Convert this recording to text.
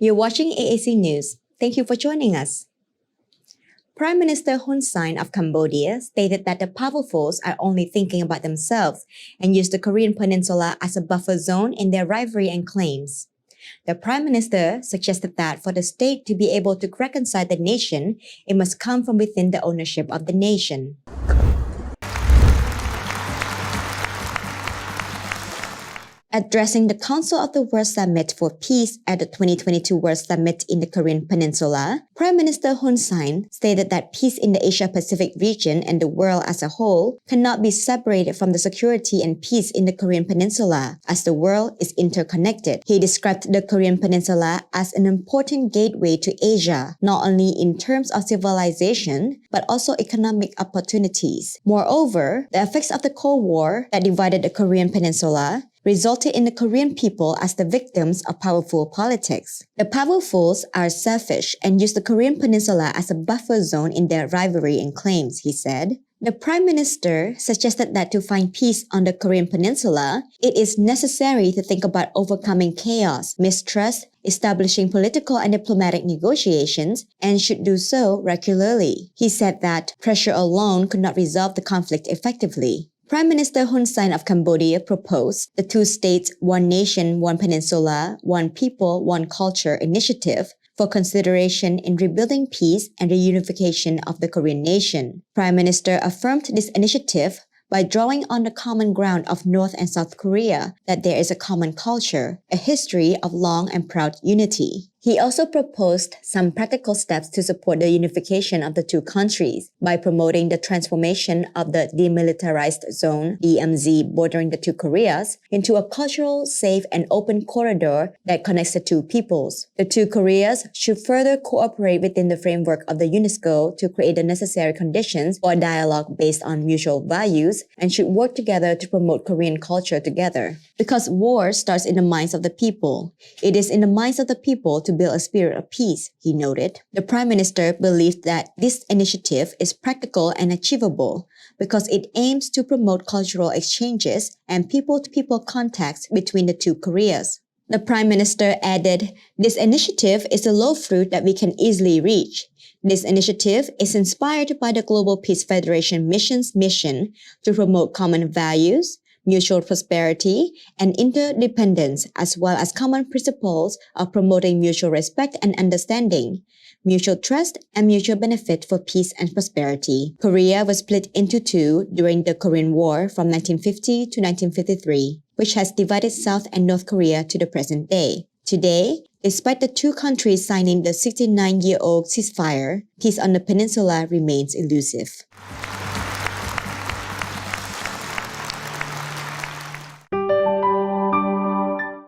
You're watching AAC News. Thank you for joining us. Prime Minister Hun Sen of Cambodia stated that the powerfuls are only thinking about themselves and use the Korean Peninsula as a buffer zone in their rivalry and claims. The Prime Minister suggested that for the state to be able to reconcile the nation, it must come from within the ownership of the nation. Addressing the Council of the World Summit for Peace at the 2022 World Summit in the Korean Peninsula, Prime Minister Hun Sen stated that peace in the Asia-Pacific region and the world as a whole cannot be separated from the security and peace in the Korean Peninsula, as the world is interconnected. He described the Korean Peninsula as an important gateway to Asia, not only in terms of civilization, but also economic opportunities. Moreover, the effects of the Cold War that divided the Korean Peninsula resulted in the Korean people as the victims of powerful politics. The powerfuls are selfish and use the Korean Peninsula as a buffer zone in their rivalry and claims, he said. The Prime Minister suggested that to find peace on the Korean Peninsula, it is necessary to think about overcoming chaos, mistrust, establishing political and diplomatic negotiations, and should do so regularly. He said that pressure alone could not resolve the conflict effectively. Prime Minister Hun Sen of Cambodia proposed the Two States, One Nation, One Peninsula, One People, One Culture initiative for consideration in rebuilding peace and reunification of the Korean nation. Prime Minister affirmed this initiative by drawing on the common ground of North and South Korea that there is a common culture, a history of long and proud unity. He also proposed some practical steps to support the unification of the two countries by promoting the transformation of the demilitarized zone, DMZ, bordering the two Koreas, into a cultural, safe, and open corridor that connects the two peoples. The two Koreas should further cooperate within the framework of the UNESCO to create the necessary conditions for a dialogue based on mutual values and should work together to promote Korean culture together. Because war starts in the minds of the people. It is in the minds of the people to build a spirit of peace, he noted. The Prime Minister believed that this initiative is practical and achievable because it aims to promote cultural exchanges and people-to-people contacts between the two Koreas. The Prime Minister added, "This initiative is a low fruit that we can easily reach. This initiative is inspired by the Global Peace Federation mission's mission to promote common values, mutual prosperity, and interdependence, as well as common principles of promoting mutual respect and understanding, mutual trust, and mutual benefit for peace and prosperity." Korea was split into two during the Korean War from 1950 to 1953, which has divided South and North Korea to the present day. Today, despite the two countries signing the 69-year-old ceasefire, peace on the peninsula remains elusive.